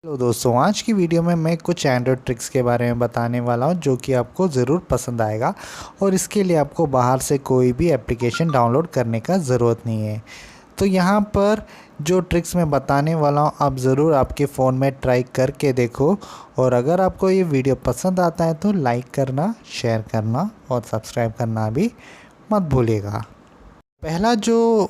Hello दोस्तों, आज की वीडियो में मैं कुछ एंड्रॉयड ट्रिक्स के बारे में बताने वाला हूं जो कि आपको ज़रूर पसंद आएगा। और इसके लिए आपको बाहर से कोई भी एप्लीकेशन डाउनलोड करने का ज़रूरत नहीं है। तो यहाँ पर जो ट्रिक्स मैं बताने वाला हूं आप ज़रूर आपके फ़ोन में ट्राई करके देखो। और अगर आपको ये वीडियो पसंद आता है तो लाइक करना, शेयर करना और सब्सक्राइब करना भी मत भूलिएगा। पहला जो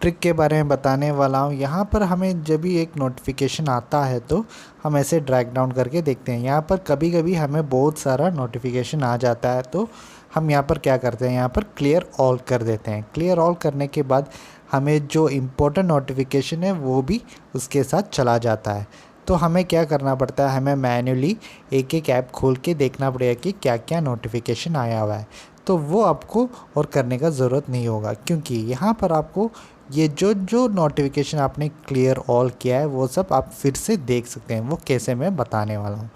ट्रिक के बारे में बताने वाला हूँ, यहाँ पर हमें जब भी एक नोटिफिकेशन आता है तो हम ऐसे ड्रैग डाउन करके देखते हैं। यहाँ पर कभी कभी हमें बहुत सारा नोटिफिकेशन आ जाता है तो हम यहाँ पर क्या करते हैं, यहाँ पर क्लियर ऑल कर देते हैं। क्लियर ऑल करने के बाद हमें जो इम्पोर्टेंट नोटिफिकेशन है वो भी उसके साथ चला जाता है। तो हमें क्या करना पड़ता है, हमें मैन्युअली एक एक ऐप खोल के देखना पड़ेगा कि क्या क्या नोटिफिकेशन आया हुआ है। तो वो आपको और करने का ज़रूरत नहीं होगा, क्योंकि यहाँ पर आपको ये जो जो नोटिफिकेशन आपने क्लियर ऑल किया है वो सब आप फिर से देख सकते हैं। वो कैसे मैं बताने वाला हूँ।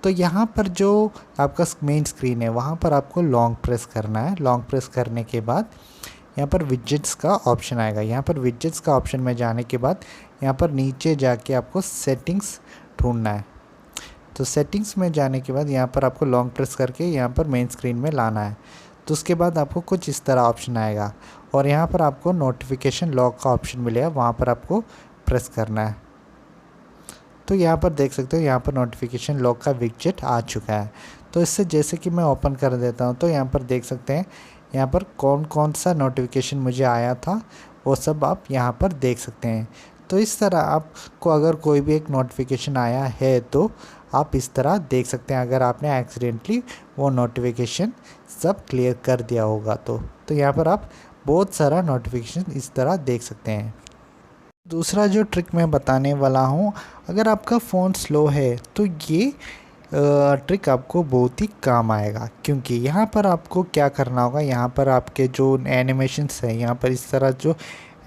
तो यहाँ पर जो आपका मेन स्क्रीन है वहाँ पर आपको लॉन्ग प्रेस करना है। लॉन्ग प्रेस करने के बाद यहाँ पर विजेट्स का ऑप्शन आएगा। यहाँ पर विजेट्स का ऑप्शन में जाने के बाद यहाँ पर नीचे जाके आपको सेटिंग्स ढूंढना है। तो सेटिंग्स में जाने के बाद यहाँ पर आपको लॉन्ग प्रेस करके यहाँ पर मेन स्क्रीन में लाना है। तो उसके बाद आपको कुछ इस तरह ऑप्शन आएगा और यहाँ पर आपको नोटिफिकेशन लॉक का ऑप्शन मिलेगा, वहाँ पर आपको प्रेस करना है। तो यहाँ पर देख सकते हो, यहाँ पर नोटिफिकेशन लॉक का विजेट आ चुका है। तो इससे जैसे कि मैं ओपन कर देता हूँ तो यहाँ पर देख सकते हैं यहाँ पर कौन कौन सा नोटिफिकेशन मुझे आया था वो सब आप यहाँ पर देख सकते हैं। तो इस तरह आपको अगर कोई भी एक नोटिफिकेशन आया है तो आप इस तरह देख सकते हैं, अगर आपने एक्सीडेंटली वो नोटिफिकेशन सब क्लियर कर दिया होगा तो यहाँ पर आप बहुत सारा नोटिफिकेशन इस तरह देख सकते हैं। दूसरा जो ट्रिक मैं बताने वाला हूँ, अगर आपका फ़ोन स्लो है तो ये ट्रिक आपको बहुत ही काम आएगा, क्योंकि यहाँ पर आपको क्या करना होगा, यहाँ पर आपके जो एनिमेशंस हैं, यहाँ पर इस तरह जो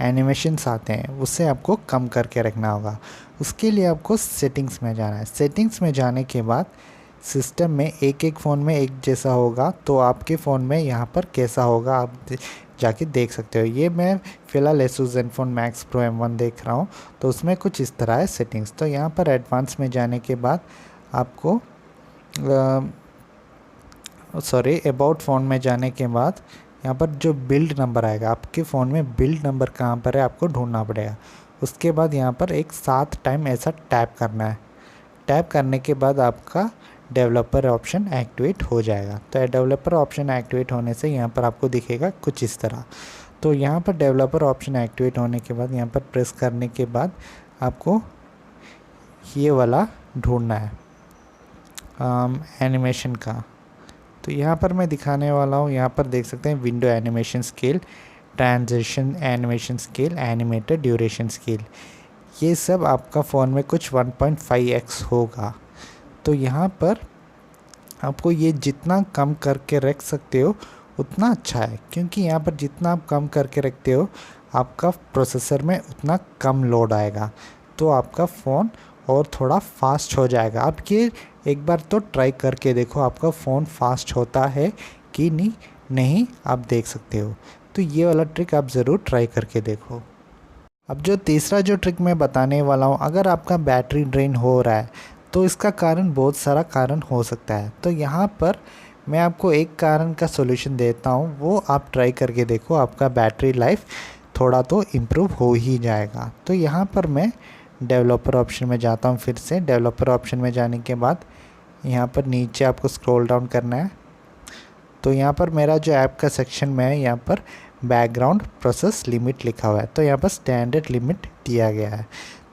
एनिमेशंस आते हैं उसे आपको कम करके रखना होगा। उसके लिए आपको सेटिंग्स में जाना है। सेटिंग्स में जाने के बाद सिस्टम में एक एक फ़ोन में एक जैसा होगा तो आपके फ़ोन में यहाँ पर कैसा होगा आप जाके देख सकते हो। ये मैं फ़िलहाल एसुस ज़ेनफ़ोन मैक्स प्रो M1 देख रहा हूँ तो उसमें कुछ इस तरह है सेटिंग्स। तो यहाँ पर एडवांस में जाने के बाद आपको अबाउट फ़ोन में जाने के बाद यहाँ पर जो बिल्ड नंबर आएगा, आपके फ़ोन में बिल्ड नंबर कहाँ पर है आपको ढूंढना पड़ेगा। उसके बाद यहाँ पर एक 7 टाइम ऐसा टैप करना है। टैप करने के बाद आपका डेवलपर ऑप्शन एक्टिवेट हो जाएगा। तो डेवलपर ऑप्शन एक्टिवेट होने से यहाँ पर आपको दिखेगा कुछ इस तरह। तो यहाँ पर डेवलपर ऑप्शन एक्टिवेट होने के बाद यहाँ पर प्रेस करने के बाद आपको ये वाला ढूंढना है एनिमेशन का। तो यहाँ पर मैं दिखाने वाला हूँ, यहाँ पर देख सकते हैं window animation scale, transition animation scale, animated duration scale. ये सब आपका फ़ोन में कुछ 1.5x होगा। तो यहाँ पर आपको ये जितना कम करके रख सकते हो उतना अच्छा है, क्योंकि यहाँ पर जितना आप कम करके रखते हो आपका प्रोसेसर में उतना कम लोड आएगा तो आपका फ़ोन और थोड़ा फास्ट हो जाएगा। आप ये एक बार तो ट्राई करके देखो आपका फ़ोन फास्ट होता है कि नहीं आप देख सकते हो। तो ये वाला ट्रिक आप ज़रूर ट्राई करके देखो। अब जो तीसरा जो ट्रिक मैं बताने वाला हूँ, अगर आपका बैटरी ड्रेन हो रहा है तो इसका कारण बहुत सारा कारण हो सकता है। तो यहाँ पर मैं आपको एक कारण का सॉल्यूशन देता हूँ, वो आप ट्राई करके देखो, आपका बैटरी लाइफ थोड़ा तो इम्प्रूव हो ही जाएगा। तो यहाँ पर मैं डेवलपर ऑप्शन में जाता हूँ। फिर से डेवलपर ऑप्शन में जाने के बाद यहाँ पर नीचे आपको स्क्रॉल डाउन करना है। तो यहाँ पर मेरा जो ऐप का सेक्शन में है, यहाँ पर बैकग्राउंड प्रोसेस लिमिट लिखा हुआ है। तो यहाँ पर स्टैंडर्ड लिमिट दिया गया है।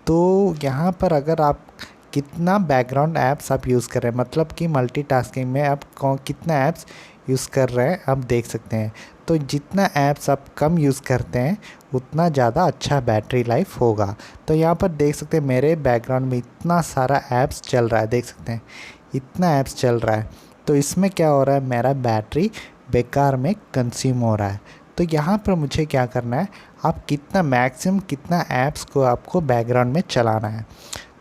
तो यहाँ पर अगर आप कितना बैकग्राउंड ऐप्स आप यूज़ कर रहे हैं, मतलब कि मल्टीटास्किंग में आप कितना ऐप्स यूज़ कर रहे हैं आप देख सकते हैं। तो जितना ऐप्स आप कम यूज़ करते हैं उतना ज़्यादा अच्छा बैटरी लाइफ होगा। तो यहाँ पर देख सकते हैं मेरे बैकग्राउंड में इतना सारा ऐप्स चल रहा है, देख सकते हैं इतना ऐप्स चल रहा है। तो इसमें क्या हो रहा है, मेरा बैटरी बेकार में कंज्यूम हो रहा है। तो यहाँ पर मुझे क्या करना है, आप कितना मैक्सिमम कितना ऐप्स को आपको बैकग्राउंड में चलाना है।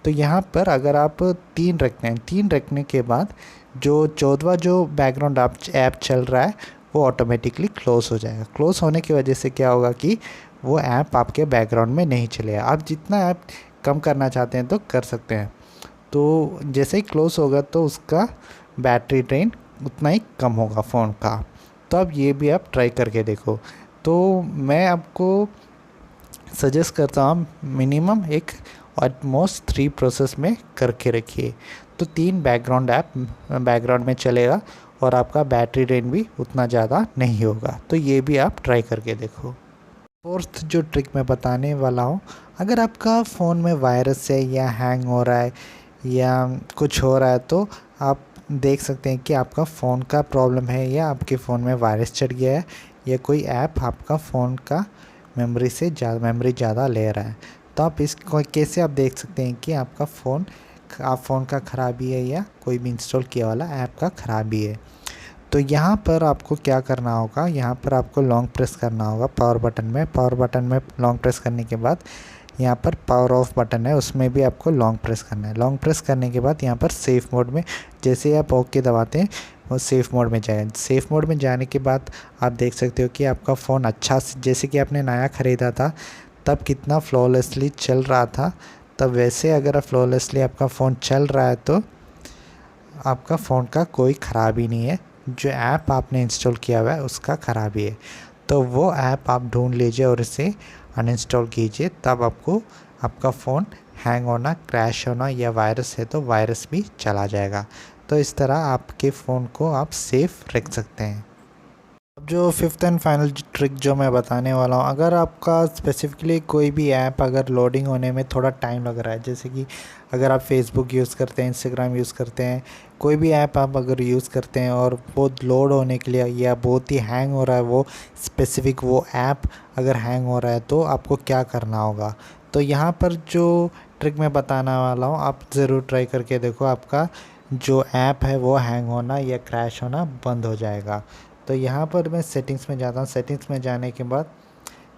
तो यहाँ पर अगर आप 3 रखते हैं, 3 रखने के बाद जो 14वां जो बैकग्राउंड ऐप चल रहा है वो ऑटोमेटिकली क्लोज़ हो जाएगा। क्लोज़ होने की वजह से क्या होगा कि वो ऐप आपके बैकग्राउंड में नहीं चलेगा। आप जितना ऐप कम करना चाहते हैं तो कर सकते हैं। तो जैसे ही क्लोज़ होगा तो उसका बैटरी ड्रेन उतना ही कम होगा फ़ोन का। तो अब ये भी आप ट्राई करके देखो। तो मैं आपको सजेस्ट करता हूँ मिनिमम एक ऑलमोस्ट 3 प्रोसेस में करके रखिए। तो 3 बैकग्राउंड में चलेगा और आपका बैटरी ड्रेन भी उतना ज़्यादा नहीं होगा। तो ये भी आप ट्राई करके देखो। फोर्थ जो ट्रिक मैं बताने वाला हूँ, अगर आपका फ़ोन में वायरस है या हैंग हो रहा है या कुछ हो रहा है तो आप देख सकते हैं कि आपका फ़ोन का प्रॉब्लम है या आपके फ़ोन में वायरस चढ़ गया है या कोई ऐप आपका फ़ोन का मेमोरी ज़्यादा ले रहा है। तो आप इसको कैसे आप देख सकते हैं कि आपका फ़ोन का ख़राबी है या कोई भी इंस्टॉल किया वाला ऐप का ख़राबी है। तो यहाँ पर आपको क्या करना होगा, यहाँ पर आपको लॉन्ग प्रेस करना होगा पावर बटन में लॉन्ग प्रेस करने के बाद यहाँ पर पावर ऑफ बटन है, उसमें भी आपको लॉन्ग प्रेस करना है। लॉन्ग प्रेस करने के बाद यहाँ पर सेफ़ मोड में जैसे ही आप ओके दबाते हैं वो सेफ़ मोड में जाए। सेफ़ मोड में जाने के बाद आप देख सकते हो कि आपका फ़ोन अच्छा जैसे कि आपने नया ख़रीदा था तब कितना फ्लॉलेसली चल रहा था, तब वैसे अगर फ्लॉलेसली आपका फ़ोन चल रहा है तो आपका फ़ोन का कोई ख़राबी नहीं है, जो ऐप आपने इंस्टॉल किया हुआ है उसका ख़राबी है। तो वो ऐप आप ढूंढ लीजिए और इसे अनइंस्टॉल कीजिए, तब आपको आपका फ़ोन हैंग होना, क्रैश होना या वायरस है तो वायरस भी चला जाएगा। तो इस तरह आपके फ़ोन को आप सेफ़ रख सकते हैं। अब जो फिफ्थ एंड फाइनल ट्रिक जो मैं बताने वाला हूँ, अगर आपका स्पेसिफिकली कोई भी ऐप अगर लोडिंग होने में थोड़ा टाइम लग रहा है, जैसे कि अगर आप फेसबुक यूज़ करते हैं, इंस्टाग्राम यूज़ करते हैं, कोई भी ऐप आप अगर यूज़ करते हैं और वो लोड होने के लिए या बहुत ही हैंग हो रहा है वो स्पेसिफ़िक वो ऐप अगर हैंग हो रहा है तो आपको क्या करना होगा। तो यहाँ पर जो ट्रिक मैं बताने वाला हूँ आप ज़रूर ट्राई करके देखो, आपका जो ऐप है वो हैंग होना या क्रैश होना बंद हो जाएगा। तो यहाँ पर मैं सेटिंग्स में जाता हूँ। सेटिंग्स में जाने के बाद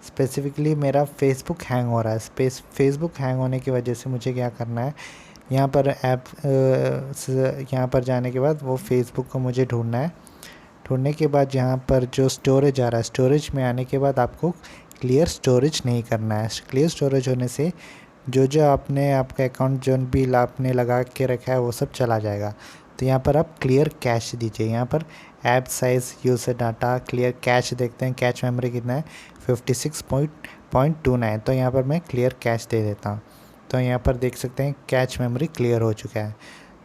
स्पेसिफ़िकली मेरा फेसबुक हैंग हो रहा है। फेसबुक हैंग होने की वजह से मुझे क्या करना है, यहाँ पर यहाँ पर जाने के बाद वो फेसबुक को मुझे ढूंढना है। ढूंढने के बाद यहाँ पर जो स्टोरेज आ रहा है, स्टोरेज में आने के बाद आपको क्लियर स्टोरेज नहीं करना है। क्लियर स्टोरेज होने से जो आपने आपका अकाउंट जो भी आपने लगा के रखा है वो सब चला जाएगा। तो यहाँ पर आप क्लियर कैश दीजिए। यहाँ पर app size, user data, clear cash देखते हैं, कैश मेमोरी कितना है 56.29। तो यहाँ पर मैं क्लियर कैश दे देता हूँ। तो यहाँ पर देख सकते हैं कैश मेमोरी क्लियर हो चुका है।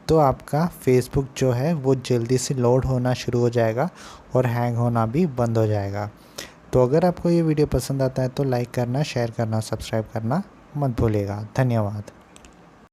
तो आपका फेसबुक जो है वो जल्दी से लोड होना शुरू हो जाएगा और हैंग होना भी बंद हो जाएगा। तो अगर आपको ये वीडियो पसंद आता है तो लाइक करना, शेयर करना, सब्सक्राइब करना मत भूलिएगा। धन्यवाद।